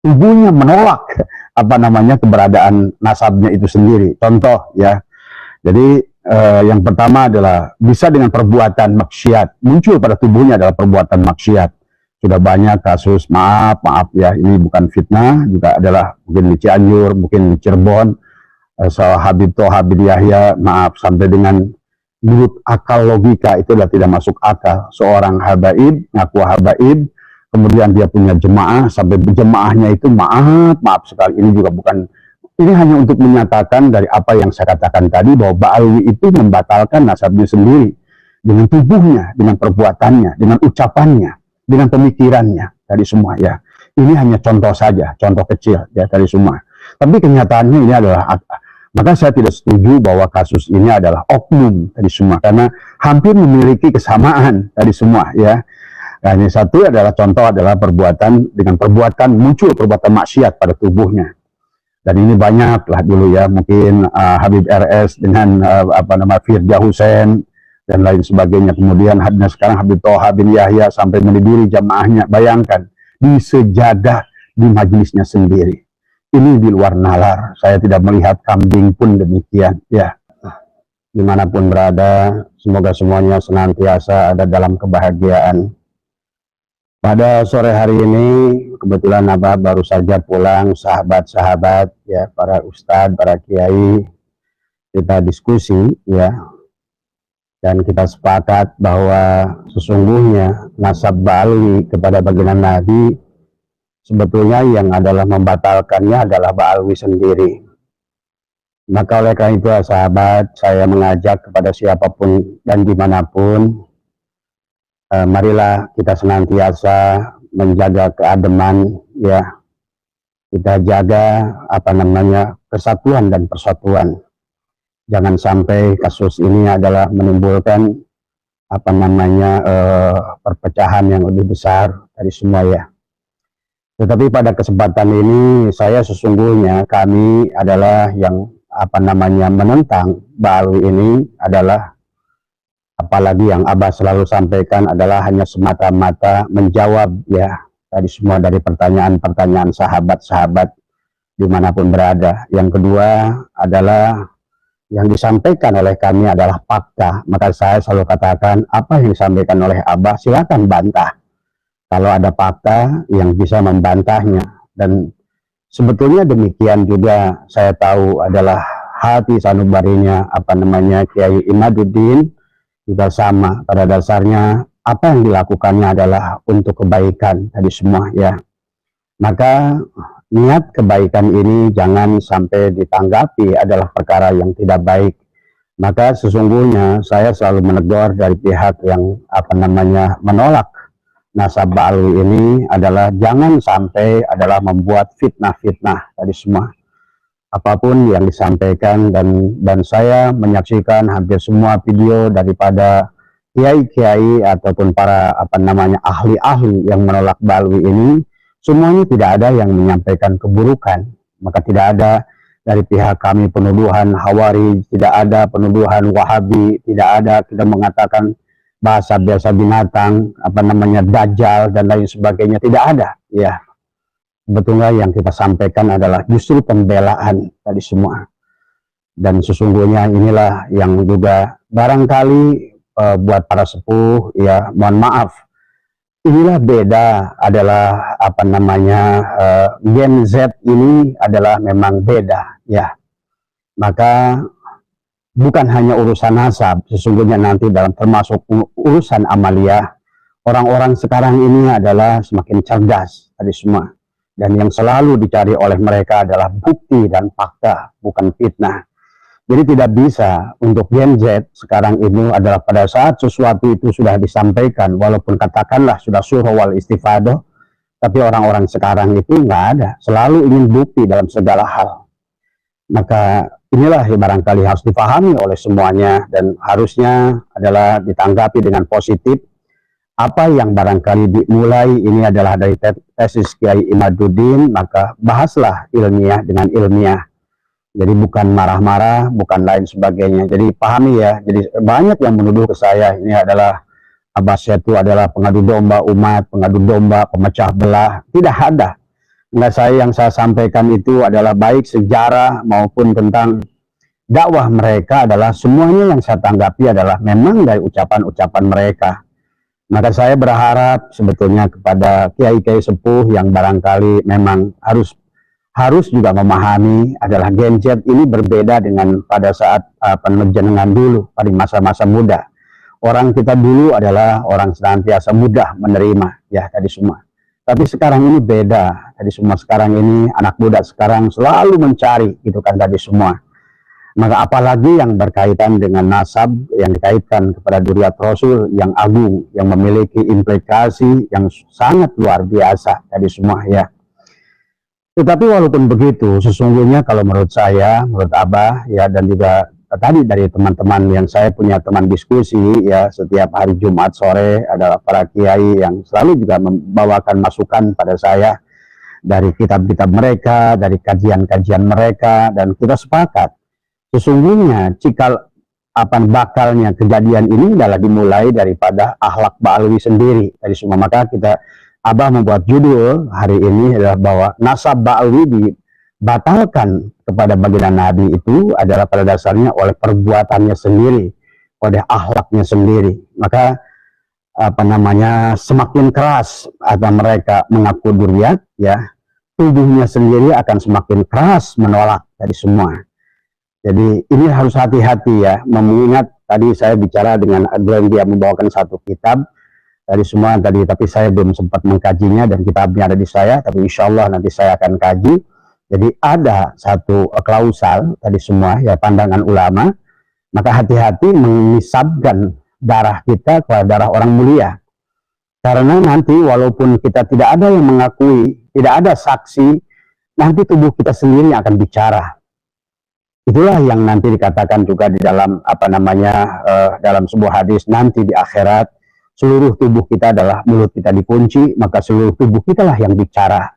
tubuhnya menolak apa namanya keberadaan nasabnya itu sendiri. Contoh ya, jadi yang pertama adalah bisa dengan perbuatan maksiat, muncul pada tubuhnya adalah perbuatan maksiat. Sudah banyak kasus, maaf ya, ini bukan fitnah, juga adalah mungkin di Cianjur, mungkin di Cirebon, Habib Toha bin Yahya, maaf, sampai dengan menurut akal logika itu adalah tidak masuk akal. Seorang habaib, ngaku habaib, kemudian dia punya jemaah, sampai jemaahnya itu maaf sekali, ini juga bukan, ini hanya untuk menyatakan dari apa yang saya katakan tadi, bahwa Ba'alwi itu membatalkan nasabnya sendiri, dengan tubuhnya, dengan perbuatannya, dengan ucapannya, dengan pemikirannya, tadi semua ya. Ini hanya contoh saja, contoh kecil ya tadi semua. Tapi kenyataannya ini adalah, maka saya tidak setuju bahwa kasus ini adalah oknum tadi semua, karena hampir memiliki kesamaan tadi semua ya. Nah, ini satu adalah contoh adalah perbuatan, dengan perbuatan muncul perbuatan maksiat pada tubuhnya. Dan ini banyak lah dulu ya, mungkin Habib RS dengan apa nama Firja Hussein dan lain sebagainya. Kemudian sekarang Habib Toha bin Yahya sampai meniduri jamaahnya. Bayangkan, di sejadah di majelisnya sendiri. Ini di luar nalar. Saya tidak melihat kambing pun demikian. Ya, dimanapun berada, semoga semuanya senantiasa ada dalam kebahagiaan. Pada sore hari ini, kebetulan Abah baru saja pulang, sahabat-sahabat, ya, para ustadz, para kiai, kita diskusi, ya, dan kita sepakat bahwa sesungguhnya nasab Ba'alwi kepada baginda Nabi, sebetulnya yang adalah membatalkannya adalah Ba'alwi sendiri. Maka oleh karena itu, sahabat, saya mengajak kepada siapapun dan dimanapun, marilah kita senantiasa menjaga keademan, ya, kita jaga apa namanya kesatuan dan persatuan. Jangan sampai kasus ini adalah menimbulkan apa namanya perpecahan yang lebih besar dari semua ya. Tetapi pada kesempatan ini saya sesungguhnya, kami adalah yang apa namanya menentang Ba'alwi ini adalah, apalagi yang Abah selalu sampaikan adalah hanya semata-mata menjawab ya tadi semua dari pertanyaan-pertanyaan sahabat-sahabat dimanapun berada. Yang kedua adalah yang disampaikan oleh kami adalah fakta. Maka saya selalu katakan, apa yang disampaikan oleh Abah silakan bantah kalau ada fakta yang bisa membantahnya. Dan sebetulnya demikian juga saya tahu adalah hati sanubarinya apa namanya Kiai Imaduddin juga sama. Pada dasarnya apa yang dilakukannya adalah untuk kebaikan tadi semua ya. Maka niat kebaikan ini jangan sampai ditanggapi adalah perkara yang tidak baik. Maka sesungguhnya saya selalu menegur dari pihak yang apa namanya menolak nasab Ba'alwi ini adalah jangan sampai adalah membuat fitnah-fitnah tadi semua. Apapun yang disampaikan, dan saya menyaksikan hampir semua video daripada kiai-kiai ataupun para apa namanya ahli-ahli yang menolak Ba'alwi ini, semuanya tidak ada yang menyampaikan keburukan. Maka tidak ada dari pihak kami penuduhan Hawari, tidak ada penuduhan Wahabi, tidak ada kita mengatakan bahasa biasa binatang, apa namanya Dajjal dan lain sebagainya, tidak ada. Ya, sebetulnya yang kita sampaikan adalah justru pembelaan tadi semua. Dan sesungguhnya inilah yang juga barangkali buat para sepuh, ya mohon maaf, inilah beda adalah apa namanya Gen Z ini adalah memang beda ya. Maka bukan hanya urusan nasab, sesungguhnya nanti dalam termasuk urusan amaliyah, orang-orang sekarang ini adalah semakin cerdas tadi semua. Dan yang selalu dicari oleh mereka adalah bukti dan fakta, bukan fitnah. Jadi tidak bisa untuk Gen Z sekarang ini adalah pada saat sesuatu itu sudah disampaikan, walaupun katakanlah sudah surah wal istifadah, tapi orang-orang sekarang itu nggak ada, selalu ingin bukti dalam segala hal. Maka inilah yang barangkali harus dipahami oleh semuanya, dan harusnya adalah ditanggapi dengan positif. Apa yang barangkali dimulai ini adalah dari tesis Kiai Imaduddin, maka bahaslah ilmiah dengan ilmiah. Jadi bukan marah-marah, bukan lain sebagainya. Jadi pahami ya. Jadi banyak yang menuduh ke saya ini adalah Abbas itu adalah pengadu domba umat, pengadu domba, pemecah belah. Tidak ada. Nah, yang saya sampaikan itu adalah baik sejarah maupun tentang dakwah mereka, adalah semuanya yang saya tanggapi adalah memang dari ucapan-ucapan mereka. Maka saya berharap sebetulnya kepada kiai-kiai sepuh yang barangkali memang harus juga memahami adalah Gen Z ini berbeda dengan pada saat penjenengan dulu, pada masa-masa muda. Orang kita dulu adalah orang senantiasa mudah menerima, ya tadi semua. Tapi sekarang ini beda, tadi semua. Sekarang ini anak muda sekarang selalu mencari, gitu kan tadi semua. Maka apalagi yang berkaitan dengan nasab, yang dikaitkan kepada Dzurriyyat Rasul yang agung, yang memiliki implikasi yang sangat luar biasa tadi semua, ya. Tetapi walaupun begitu, sesungguhnya kalau menurut saya, menurut Abah, ya, dan juga tadi dari teman-teman yang saya punya teman diskusi, ya, setiap hari Jumat sore adalah para kiai yang selalu juga membawakan masukan pada saya dari kitab-kitab mereka, dari kajian-kajian mereka, dan kita sepakat sesungguhnya cikal bakalnya kejadian ini adalah dimulai daripada akhlak Ba'alwi sendiri dari semua. Maka Abah membuat judul hari ini adalah bahwa nasab Ba'alwi dibatalkan kepada baginda Nabi itu adalah pada dasarnya oleh perbuatannya sendiri, oleh akhlaknya sendiri. Maka semakin keras mereka mengaku dzurriyyat, ya, tubuhnya sendiri akan semakin keras menolak dari semua. Jadi ini harus hati-hati, ya, mengingat tadi saya bicara dengan Glenn, dia membawakan satu kitab dari semua tadi, tapi saya belum sempat mengkajinya dan kitabnya ada di saya, tapi insya Allah nanti saya akan kaji. Jadi ada satu klausal tadi semua, ya, pandangan ulama, maka hati-hati menisabkan darah kita ke darah orang mulia. Karena nanti walaupun kita tidak ada yang mengakui, tidak ada saksi, nanti tubuh kita sendiri akan bicara. Itulah yang nanti dikatakan juga di dalam dalam sebuah hadis, nanti di akhirat seluruh tubuh kita adalah mulut kita dikunci, maka seluruh tubuh kita lah yang bicara.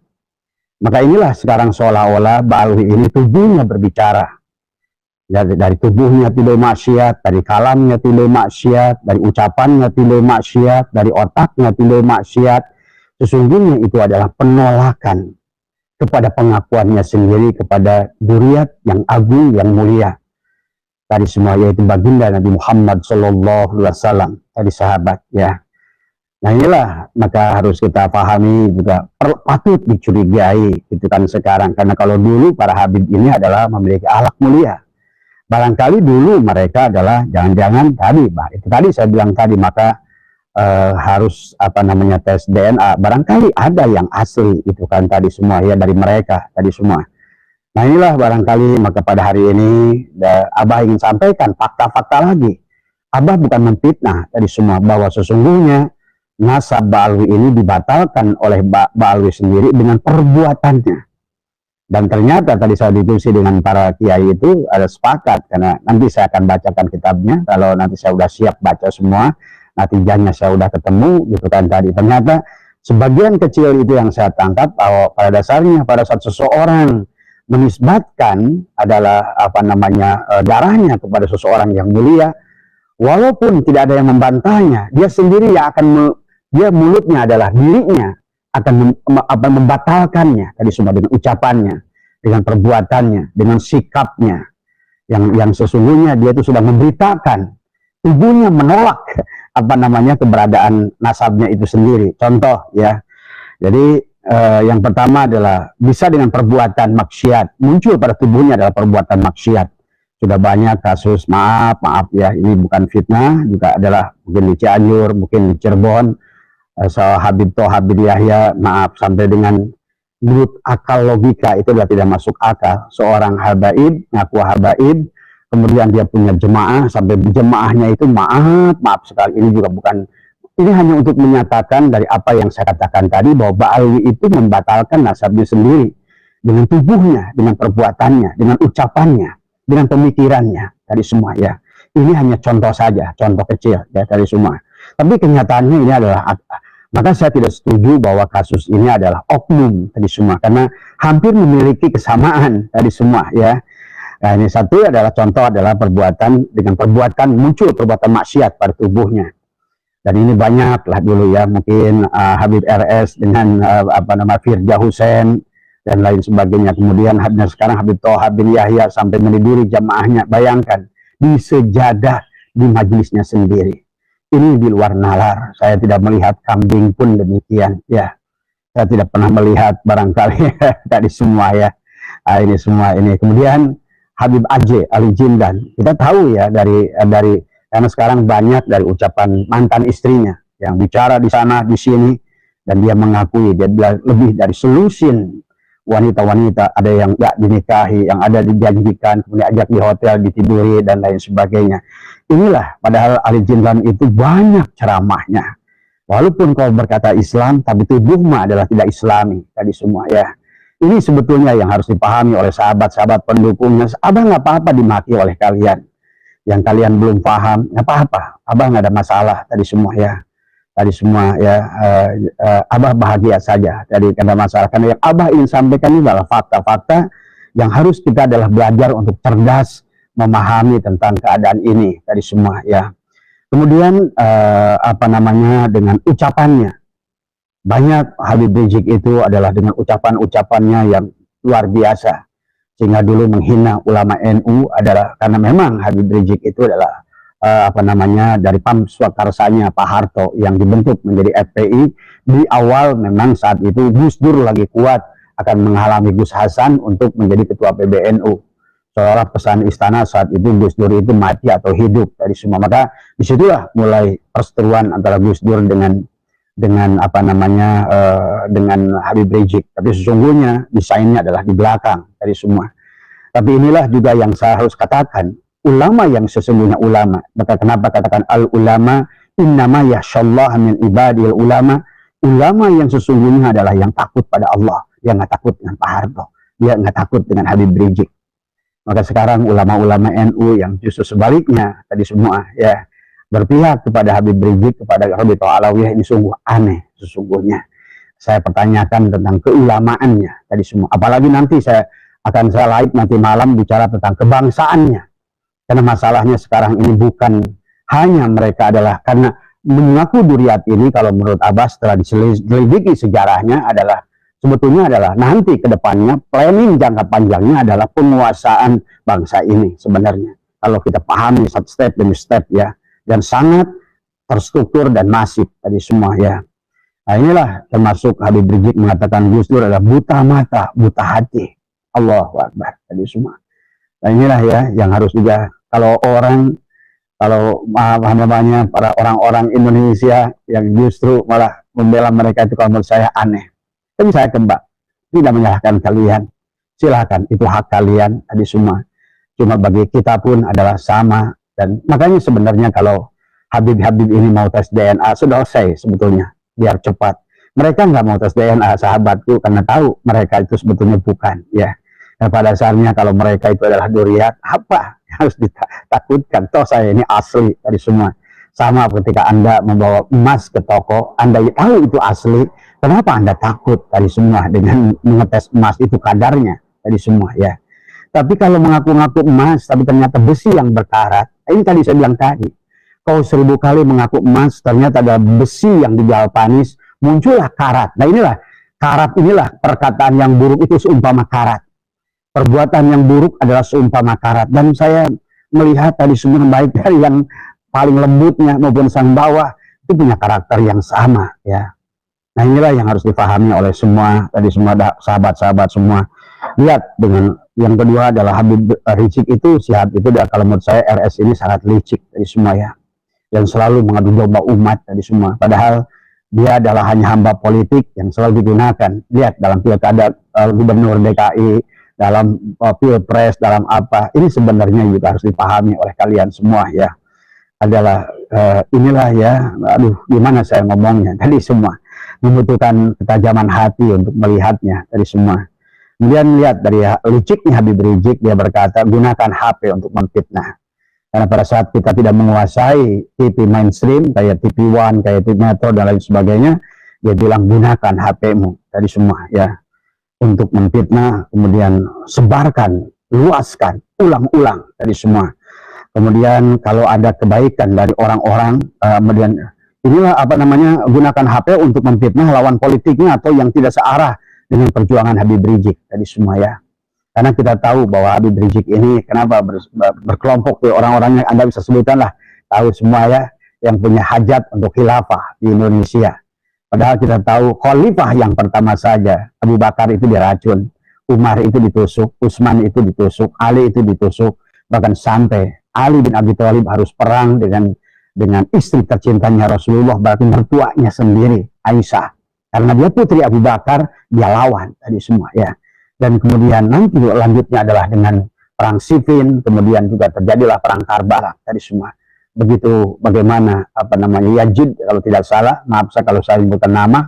Maka inilah sekarang seolah-olah Ba'alwi ini tubuhnya berbicara. Dari tubuhnya tidak maksiat, dari kalamnya tidak maksiat, dari ucapannya tidak maksiat, dari otaknya tidak maksiat. Sesungguhnya itu adalah penolakan kepada pengakuannya sendiri kepada dzurriyyat yang agung, yang mulia. Tadi semua, yaitu baginda Nabi Muhammad SAW, tadi sahabat, ya. Nah inilah, maka harus kita pahami juga, patut dicurigai, gitu kan sekarang. Karena kalau dulu para habib ini adalah memiliki akhlak mulia. Barangkali dulu mereka adalah jangan-jangan tadi, itu tadi saya bilang tadi, maka harus tes DNA. Barangkali ada yang asli, itu kan tadi semua, ya, dari mereka tadi semua. Nah inilah barangkali maka pada hari ini Abah ingin sampaikan fakta-fakta lagi. Abah bukan memfitnah tadi semua, bahwa sesungguhnya nasab Ba'alwi ini dibatalkan oleh Ba'alwi sendiri dengan perbuatannya. Dan ternyata tadi saya diskusi dengan para kiai itu ada sepakat, karena nanti saya akan bacakan kitabnya, kalau nanti saya sudah siap baca semua, natijahnya saya sudah ketemu, gitu kan tadi. Ternyata sebagian kecil itu yang saya tangkap, bahwa pada dasarnya pada saat seseorang menisbatkan adalah darahnya kepada seseorang yang mulia, walaupun tidak ada yang membantahnya, dia sendiri yang akan dia mulutnya adalah dirinya akan membatalkannya tadi semua dengan ucapannya, dengan perbuatannya, dengan sikapnya yang sesungguhnya dia itu sudah memberitakan tubuhnya menolak keberadaan nasabnya itu sendiri. Contoh, ya, jadi yang pertama adalah bisa dengan perbuatan maksiat, muncul pada tubuhnya adalah perbuatan maksiat. Sudah banyak kasus, maaf ya, ini bukan fitnah, juga adalah mungkin di Cianjur, mungkin di Cirebon, Habib Habib Yahya, maaf, sampai dengan menurut akal logika itu sudah tidak masuk akal. Seorang habaib, ngaku habaib, kemudian dia punya jemaah, sampai jemaahnya itu maaf sekali, ini juga bukan, ini hanya untuk menyatakan dari apa yang saya katakan tadi, bahwa Ba'alwi itu membatalkan nasabnya sendiri dengan tubuhnya, dengan perbuatannya, dengan ucapannya, dengan pemikirannya tadi semua, ya. Ini hanya contoh saja, contoh kecil, ya, dari semua. Tapi kenyataannya ini adalah, maka saya tidak setuju bahwa kasus ini adalah oknum tadi semua, karena hampir memiliki kesamaan tadi semua, ya. Nah, ini satu adalah contoh adalah perbuatan, dengan perbuatan muncul perbuatan maksiat pada tubuhnya. Dan ini banyak lah dulu, ya, mungkin Habib RS dengan Firja Hussein, dan lain sebagainya. Kemudian sekarang Habib Thaha bin Yahya sampai meniduri jamaahnya. Bayangkan, di sejadah di majelisnya sendiri. Ini di luar nalar. Saya tidak melihat kambing pun demikian. Ya, saya tidak pernah melihat barangkali tadi semua ya. Ini semua ini. Kemudian Habib Aceh Ali Jindan. Kita tahu ya dari karena sekarang banyak dari ucapan mantan istrinya yang bicara di sana di sini, dan dia mengakui dia lebih dari selusin wanita-wanita, ada yang gak dinikahi, yang ada dijanjikan, kemudian ajak di hotel, ditiduri, dan lain sebagainya. Inilah, padahal Ali Jindan itu banyak ceramahnya. Walaupun kau berkata Islam, tapi tubuhmu adalah tidak Islami, tadi semua ya. Ini sebetulnya yang harus dipahami oleh sahabat-sahabat pendukungnya. Abah nggak apa-apa dimaki oleh kalian. Yang kalian belum paham, nggak apa-apa. Abah nggak ada masalah, tadi semua ya. Tadi semua ya, Abah bahagia saja dari karena masalah. Karena yang Abah ingin sampaikan ini adalah fakta-fakta yang harus kita adalah belajar untuk cerdas memahami tentang keadaan ini tadi semua ya. Kemudian apa namanya, dengan ucapannya, banyak Habib Rizik itu adalah dengan ucapan-ucapannya yang luar biasa, sehingga dulu menghina ulama NU adalah karena memang Habib Rizik itu adalah apa namanya, dari PAM Swakarsanya Pak Harto yang dibentuk menjadi FPI. Di awal memang saat itu Gus Dur lagi kuat akan menghalangi Gus Hasan untuk menjadi ketua PBNU. Seolah pesan istana saat itu Gus Dur itu mati atau hidup dari semua. Maka disitulah mulai perseteruan antara Gus Dur dengan apa namanya dengan Habib Rizik. Tapi sesungguhnya desainnya adalah di belakang dari semua. Tapi inilah juga yang saya harus katakan, ulama yang sesungguhnya ulama. Maka kenapa katakan al ulama innama yakhsyallaha min ibadil ulama. Ulama yang sesungguhnya adalah yang takut pada Allah. Dia nggak takut dengan Pak Harto, dia nggak takut dengan Habib Rizik. Maka sekarang ulama-ulama NU yang justru sebaliknya tadi semua ya, berpihak kepada Habib Rizik, kepada Habib Thaha Alawiyah, ini sungguh aneh sesungguhnya. Saya pertanyakan tentang keulamaannya tadi semua. Apalagi nanti saya live nanti malam bicara tentang kebangsaannya. Karena masalahnya sekarang ini bukan hanya mereka adalah karena mengaku Duriat ini, kalau menurut Abah setelah diselidiki sejarahnya adalah sebetulnya adalah nanti ke depannya planning jangka panjangnya adalah penguasaan bangsa ini sebenarnya. Kalau kita pahami satu step demi step ya, dan sangat terstruktur dan masif tadi semua ya. Nah inilah termasuk Habib Rizik mengatakan Gus Dur adalah buta mata, buta hati. Allahu Akbar tadi semua. Nah inilah ya yang harus juga, kalau namanya para orang-orang Indonesia yang justru malah membela mereka itu, kalau menurut saya aneh. Tapi saya tidak menyalahkan kalian. Silahkan, itu hak kalian tadi semua. Cuma bagi kita pun adalah sama. Dan makanya sebenarnya kalau Habib-Habib ini mau tes DNA, sudah selesai sebetulnya, biar cepat. Mereka nggak mau tes DNA, sahabatku, karena tahu mereka itu sebetulnya bukan ya. Dan pada dasarnya kalau mereka itu adalah Duriat, apa yang harus ditakutkan? Toh saya ini asli dari semua. Sama ketika Anda membawa emas ke toko, Anda tahu itu asli, kenapa Anda takut tadi semua dengan mengetes emas itu kadarnya tadi semua ya. Tapi kalau mengaku-ngaku emas, tapi ternyata besi yang berkarat, ini tadi saya bilang tadi, kau 1000 kali mengaku emas, ternyata ada besi yang digalvanis, muncullah karat. Nah inilah, karat inilah perkataan yang buruk itu seumpama karat. Perbuatan yang buruk adalah seumpama karat. Dan saya melihat tadi semua baik dari yang paling lembutnya maupun sang bawah, itu punya karakter yang sama ya. Nah inilah yang harus dipahami oleh semua, tadi semua sahabat-sahabat semua. Lihat dengan yang kedua adalah Habib Rizik itu, sihat itu adalah, kalau menurut saya RS ini sangat licik tadi semua ya. Dan selalu mengadu domba umat tadi semua. Padahal dia adalah hanya hamba politik yang selalu digunakan. Lihat dalam pilkada gubernur DKI, dalam pilpres, dalam apa. Ini sebenarnya juga harus dipahami oleh kalian semua ya. Adalah inilah ya, aduh gimana saya ngomongnya tadi semua. Membutuhkan ketajaman hati untuk melihatnya tadi semua. Kemudian lihat dari liciknya Habib Rizik, dia berkata gunakan HP untuk memfitnah. Karena pada saat kita tidak menguasai TV mainstream kayak TV One, kayak TV Metro dan lain sebagainya, dia bilang gunakan HP-mu tadi semua ya untuk memfitnah, kemudian sebarkan, luaskan, ulang-ulang tadi semua. Kemudian kalau ada kebaikan dari orang-orang, kemudian inilah apa namanya, gunakan HP untuk memfitnah lawan politiknya atau yang tidak searah dengan perjuangan Habib Rizik tadi semua ya. Karena kita tahu bahwa Habib Rizik ini kenapa berkelompok orang-orang yang Anda bisa sebutkan lah, tahu semua ya, yang punya hajat untuk khilafah di Indonesia. Padahal kita tahu khalifah yang pertama saja, Abu Bakar itu diracun, Umar itu ditusuk, Utsman itu ditusuk, Ali itu ditusuk, bahkan sampai Ali bin Abi Thalib harus perang dengan istri tercintanya Rasulullah, berarti mertuanya sendiri, Aisyah. Karena dia putri Abu Bakar, dia lawan tadi semua ya. Dan kemudian nanti lanjutnya adalah dengan perang Siffin, kemudian juga terjadilah perang Karbala tadi semua. Begitu bagaimana Yazid kalau tidak salah, maaf saya kalau saya sebutkan nama,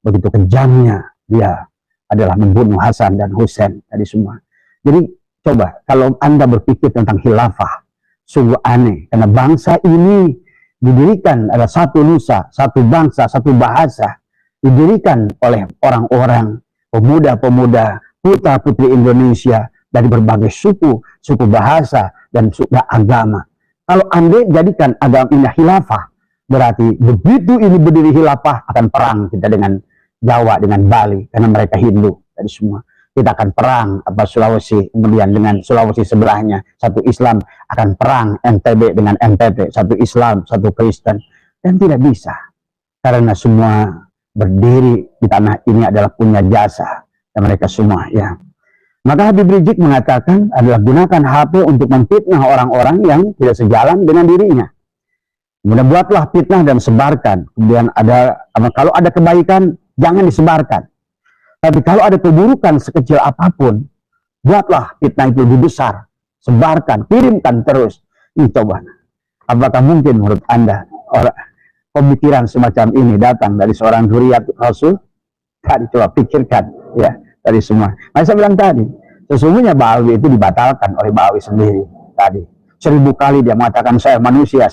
begitu kejamnya dia adalah membunuh Hasan dan Husain tadi semua. Jadi coba kalau Anda berpikir tentang khilafah, sungguh aneh karena bangsa ini didirikan ada satu nusa, satu bangsa, satu bahasa, didirikan oleh orang-orang pemuda-pemuda putra-putri Indonesia dari berbagai suku bahasa, dan agama. Kalau Anda jadikan agama ini khilafah, berarti begitu ini berdiri khilafah, akan perang kita dengan Jawa, dengan Bali, karena mereka Hindu, tadi semua. Kita akan perang Sulawesi, kemudian dengan Sulawesi sebelahnya, satu Islam, akan perang NTB dengan NTT, satu Islam, satu Kristen, dan tidak bisa. Karena semua berdiri di tanah ini adalah punya jasa, dan mereka semua ya. Maka Habib Rizik mengatakan adalah gunakan HP untuk memfitnah orang-orang yang tidak sejalan dengan dirinya. Kemudian buatlah fitnah dan sebarkan. Kemudian kalau ada kebaikan jangan disebarkan. Tapi kalau ada keburukan sekecil apapun, buatlah fitnah itu lebih besar, sebarkan, kirimkan terus. Ini coba. Apakah mungkin menurut Anda pemikiran semacam ini datang dari seorang zuriat Rasul? Tadi coba pikirkan ya. Tadi semua. Nah, saya bilang tadi, sesungguhnya Ba'awi itu dibatalkan oleh Ba'awi sendiri. Tadi 1000 kali dia mengatakan saya manusia,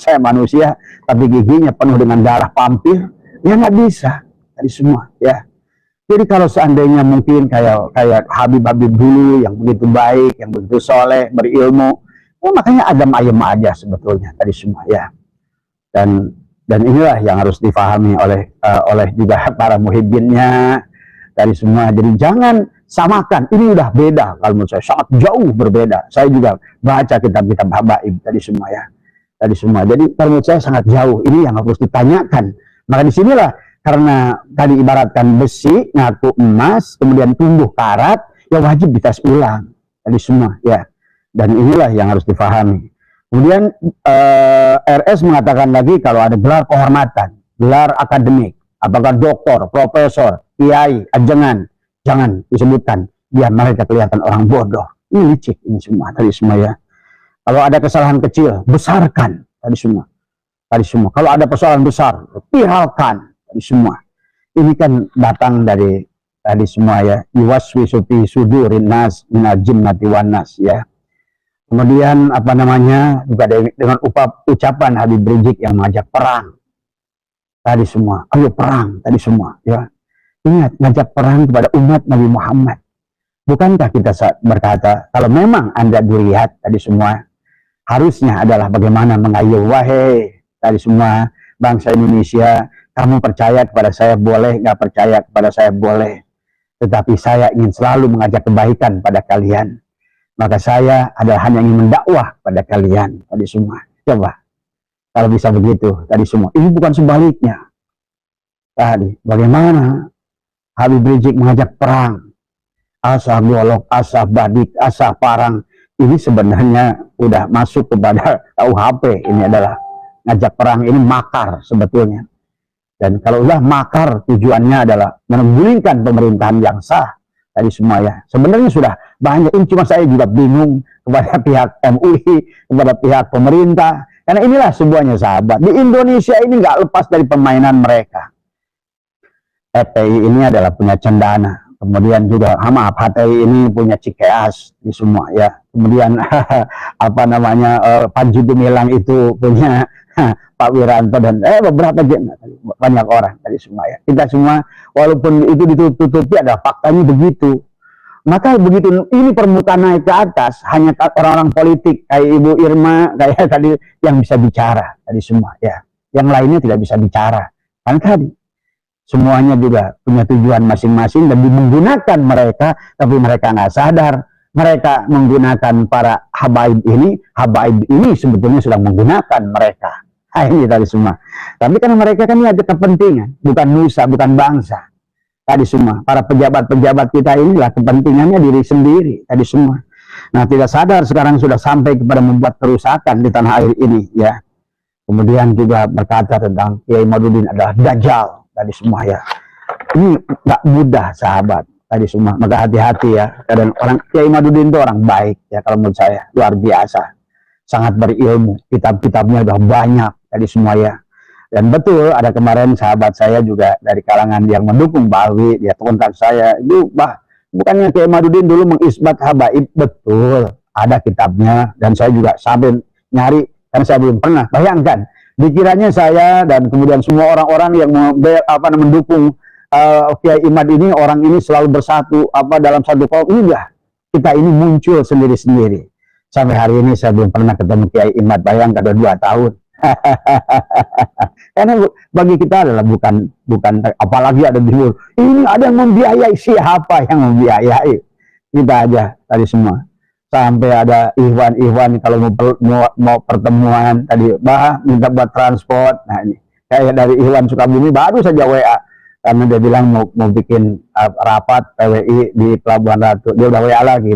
tapi giginya penuh dengan darah pampir, ya nggak bisa. Tadi semua, ya. Jadi kalau seandainya mungkin kayak Habib-Habib dulu yang begitu baik, yang begitu soleh, berilmu, ya makanya adem ayem aja sebetulnya. Tadi semua, ya. Dan inilah yang harus difahami oleh juga para muhibbinnya. Dari semua, jadi jangan samakan, ini udah beda kalau menurut saya, sangat jauh berbeda. Saya juga baca kitab-kitab habaib tadi semua ya, tadi semua. Jadi kalau menurut saya sangat jauh, ini yang harus ditanyakan. Maka disinilah karena tadi ibaratkan besi ngaku emas, kemudian tumbuh karat, ya wajib dites ulang tadi semua ya. Dan inilah yang harus difahami. Kemudian RS mengatakan lagi kalau ada gelar kehormatan, gelar akademik, apakah doktor, profesor, kiai, ajengan, jangan disebutkan, biar mereka kelihatan orang bodoh. Ini licik, ini semua, tadi semua ya. Kalau ada kesalahan kecil, besarkan, tadi semua. Tadi semua. Kalau ada persoalan besar, viralkan, tadi semua. Ini kan datang dari tadi semua ya. Yuwaswisu fi sudurin nas minal jinnati wan nas ya. Kemudian juga dengan ucapan Habib Rizik yang mengajak perang. Tadi semua, ayo perang, tadi semua ya. Ingat, ngajak perang kepada umat Nabi Muhammad. Bukankah kita berkata, kalau memang Anda dilihat tadi semua, harusnya adalah bagaimana mengayu, wahai tadi semua bangsa Indonesia, kamu percaya kepada saya boleh, nggak percaya kepada saya boleh. Tetapi saya ingin selalu mengajak kebaikan pada kalian. Maka saya adalah hanya ingin mendakwah pada kalian, tadi semua. Coba, kalau bisa begitu, tadi semua. Ini bukan sebaliknya. Tadi, bagaimana Habib Rizik mengajak perang, asah golok, asah badik, asah parang, ini sebenarnya udah masuk kepada KUHP. Ini adalah ngajak perang, ini makar sebetulnya. Dan kalau udah makar, tujuannya adalah menggulingkan pemerintahan yang sah. Tadi semua ya, sebenarnya sudah banyak. Ini cuma saya juga bingung kepada pihak MUI, kepada pihak pemerintah. Karena inilah semuanya sahabat. Di Indonesia ini nggak lepas dari permainan mereka. FPI ini adalah punya Cendana, kemudian juga maaf HTI ini punya Cikeas di semua ya. Kemudian Panji Gumilang itu punya Pak Wiranto dan beberapa banyak orang tadi semua ya. Kita semua walaupun itu ditutupi ada faktanya begitu. Maka begitu ini permukaan naik ke atas, hanya orang-orang politik kayak Ibu Irma kayak tadi yang bisa bicara tadi semua ya. Yang lainnya tidak bisa bicara. Kan tadi semuanya juga punya tujuan masing-masing dan menggunakan mereka, tapi mereka nggak sadar mereka menggunakan para habaib ini sebetulnya sedang menggunakan mereka. Nah, ini tadi semua. Tapi karena mereka kan ada kepentingan, bukan nusa, bukan bangsa. Tadi semua, para pejabat-pejabat kita inilah kepentingannya diri sendiri, tadi semua. Nah, tidak sadar sekarang sudah sampai kepada membuat kerusakan di tanah air ini, ya. Kemudian juga berkata tentang Kiai Madudin adalah dajjal, tadi semua, ya. Ini nggak mudah, sahabat, tadi semua. Maka hati-hati, ya. Dan orang Kiai Madudin itu orang baik, ya, kalau menurut saya luar biasa, sangat berilmu, kitab-kitabnya udah banyak, tadi semua, ya. Dan betul, ada kemarin sahabat saya juga dari kalangan yang mendukung Bawi, dia kontak saya, itu bukannya Kiai Madudin dulu mengisbat habaib? Betul, ada kitabnya, dan saya juga sampai nyari, karena saya belum pernah. Bayangkan, dikiranya saya dan kemudian semua orang-orang yang mendukung Kiai Imad ini, orang ini selalu bersatu dalam satu kaum. Enggak, kita ini muncul sendiri-sendiri. Sampai hari ini saya belum pernah ketemu Kiai Imad, bayangkan ada 2 tahun. Karena bagi kita adalah bukan apalagi ada di luar ini ada yang membiayai. Siapa yang membiayai? Kita aja tadi semua. Sampai ada Ikhwan kalau mau pertemuan tadi minta buat transport. Nah, ini kayak dari Ikhwan Sukabumi baru saja WA karena dia bilang mau bikin rapat PWI di Pelabuhan Ratu. Dia udah WA lagi,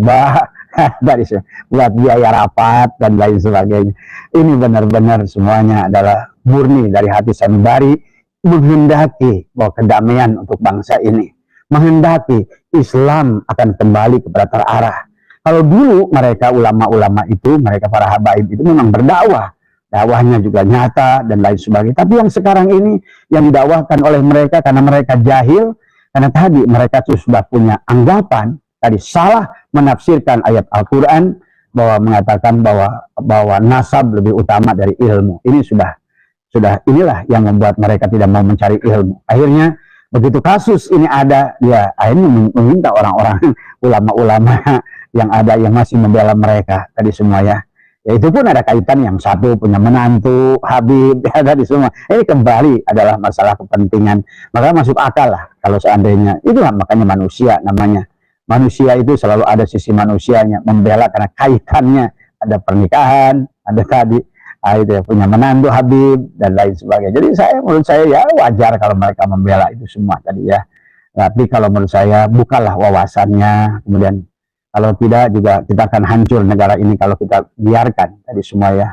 dari buat biaya rapat dan lain sebagainya. Ini benar-benar semuanya adalah murni dari hati sanubari, menghendaki bahwa kedamaian untuk bangsa ini, menghendaki Islam akan kembali kepada terarah. Kalau dulu mereka ulama-ulama itu, mereka para habaib itu memang berdakwah, dakwahnya juga nyata dan lain sebagainya. Tapi yang sekarang ini yang didakwahkan oleh mereka karena mereka jahil, karena tadi mereka tuh sudah punya anggapan tadi salah menafsirkan ayat Al-Quran bahwa mengatakan bahwa nasab lebih utama dari ilmu. Ini sudah inilah yang membuat mereka tidak mau mencari ilmu. Akhirnya begitu kasus ini ada, dia akhirnya meminta orang-orang ulama-ulama yang ada yang masih membela mereka tadi semua, ya. Ya itu pun ada kaitan, yang satu punya menantu Habib, ya, tadi semua. Ini kembali adalah masalah kepentingan. Maka masuk akal lah kalau seandainya itulah, makanya manusia namanya. Manusia itu selalu ada sisi manusianya, membela karena kaitannya ada pernikahan, ada tadi itu ya, punya menantu Habib dan lain sebagainya. Jadi menurut saya ya wajar kalau mereka membela itu semua tadi, ya. Tapi kalau menurut saya bukalah wawasannya, kemudian kalau tidak juga kita akan hancur negara ini kalau kita biarkan tadi semua, ya.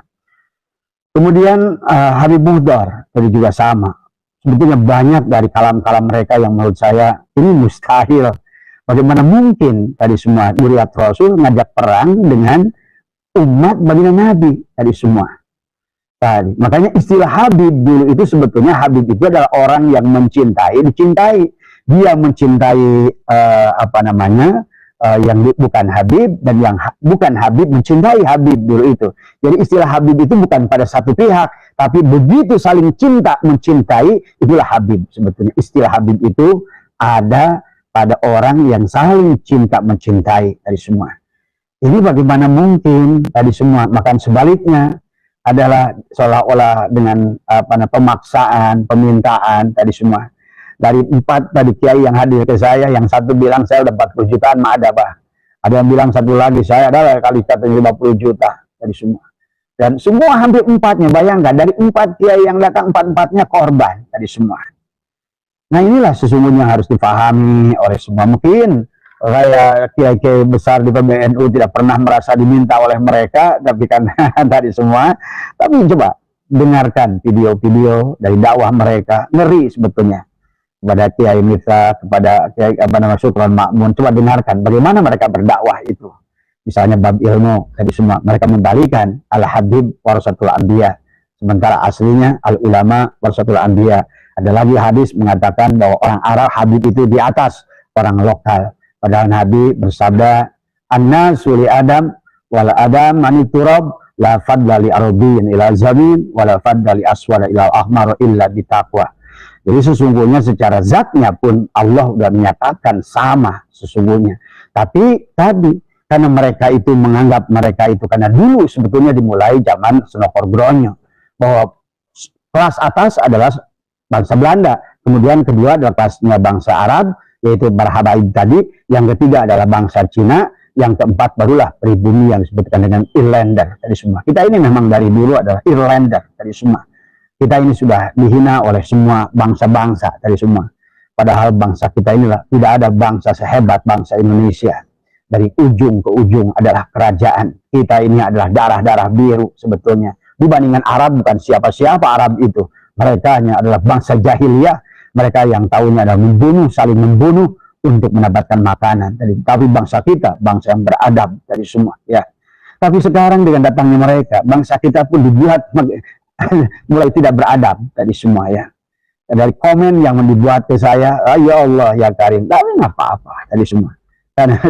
Kemudian Habib Muhdar tadi juga sama. Sebetulnya banyak dari kalam-kalam mereka yang menurut saya ini mustahil. Bagaimana mungkin tadi semua Duriat Rasul ngajak perang dengan umat baginda Nabi tadi semua. Tadi. Makanya istilah Habib dulu itu sebetulnya Habib itu adalah orang yang mencintai, dicintai. Dia mencintai yang bukan Habib, dan yang bukan Habib mencintai Habib dulu itu. Jadi istilah Habib itu bukan pada satu pihak, tapi begitu saling cinta mencintai, itulah Habib sebetulnya. Istilah Habib itu ada pada orang yang saling cinta mencintai tadi semua. Ini bagaimana mungkin tadi semua? Makan sebaliknya adalah seolah-olah dengan pemaksaan, pemintaan tadi semua. Dari 4 tadi kiai yang hadir ke saya, yang satu bilang saya udah 40 jutaan, ada yang bilang satu lagi saya adalah kali katanya 50 juta tadi semua. Dan semua hampir 4-nya, bayangkan dari 4 kiai yang datang 4-4-nya korban tadi semua. Nah, inilah sesungguhnya harus dipahami oleh semua. Mungkin kayak kiai-kiai besar di PBNU tidak pernah merasa diminta oleh mereka, tapi kan tadi semua. Tapi coba dengarkan video-video dari dakwah mereka, ngeri sebetulnya. Kepada Kiai Mitra, kepada Kiai Sukron Makmun, coba dengarkan bagaimana mereka berdakwah itu. Misalnya bab ilmu tadi semua, mereka membalikan al-habib warasatul anbiya, sementara aslinya al-ulama warasatul anbiya. Ada lagi hadis mengatakan bahwa orang Arab Habib itu di atas orang lokal. Padahal Nabi bersabda, "An-nasu li Adam wal Adam maniturab la fadla li arabiyyin ila zamin wa la fadla li aswada ila ahmar illa bitaqwa." Jadi sesungguhnya secara zatnya pun Allah sudah menyatakan sama sesungguhnya. Tapi tadi karena mereka itu menganggap mereka itu, karena dulu sebetulnya dimulai zaman Senokor Gronyo, bahwa kelas atas adalah bangsa Belanda, Kemudian kedua adalah pastinya bangsa Arab, yaitu Barhabaib tadi. Yang ketiga adalah bangsa Cina. Yang keempat barulah pribumi yang disebutkan dengan Irlander tadi semua. Kita ini memang dari dulu adalah Irlander tadi semua. Kita ini sudah dihina oleh semua bangsa-bangsa tadi semua. Padahal bangsa kita inilah tidak ada bangsa sehebat bangsa Indonesia. Dari ujung ke ujung adalah kerajaan. Kita ini adalah darah-darah biru sebetulnya. Dibandingkan Arab, bukan siapa-siapa Arab itu. Mereka hanya adalah bangsa jahiliyah. Mereka yang tahunya adalah membunuh, saling membunuh untuk mendapatkan makanan. Tapi bangsa kita, bangsa yang beradab dari semua. Ya. Tapi sekarang dengan datangnya mereka, bangsa kita pun dibuat mulai tidak beradab dari semua ya. Dari komen yang dibuat ke saya, ya Allah ya Karim, tapi nggak apa-apa dari semua. Karena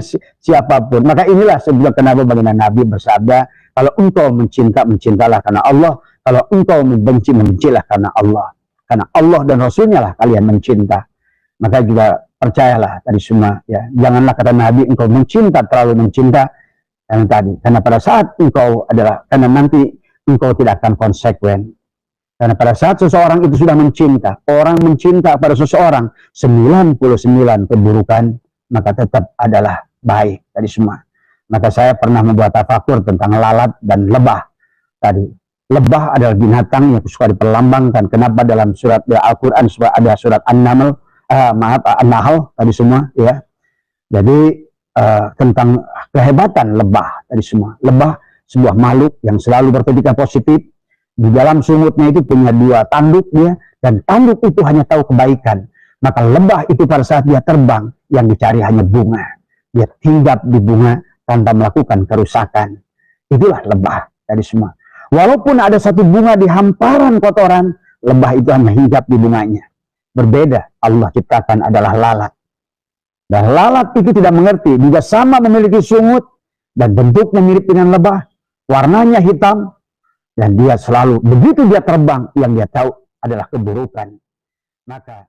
siapapun, maka inilah sebuah kenapa bagaimana Nabi bersabda, kalau engkau mencinta, mencintalah karena Allah. Kalau engkau membenci, membencilah karena Allah. Karena Allah dan Rasulnya lah kalian mencinta. Maka juga percayalah tadi semua ya, janganlah kata Nabi engkau mencinta, terlalu mencinta yang tadi, karena pada saat engkau adalah, karena nanti engkau tidak akan konsekuen. Karena pada saat seseorang itu sudah mencinta, orang mencinta pada seseorang 99 keburukan, maka tetap adalah baik tadi semua. Maka saya pernah membuat tafakur tentang lalat dan lebah tadi. Lebah adalah binatang yang suka diperlambangkan. Kenapa dalam surat Al-Quran ada surat An-Naml, An-Nahl tadi semua ya. Jadi tentang kehebatan lebah tadi semua. Lebah sebuah makhluk yang selalu berpendidikan positif. Di dalam sumutnya itu punya 2 tanduk dia, dan tanduk itu hanya tahu kebaikan. Maka lebah itu pada saat dia terbang, yang dicari hanya bunga. Dia hinggap di bunga tanpa melakukan kerusakan. Itulah lebah tadi semua. Walaupun ada satu bunga di hamparan kotoran, lebah itu hanya hinggap di bunganya. Berbeda, Allah ciptakan adalah lalat. Dan lalat itu tidak mengerti, juga sama memiliki sungut, dan bentuknya mirip dengan lebah, warnanya hitam, dan dia selalu, begitu dia terbang, yang dia tahu adalah keburukan. Maka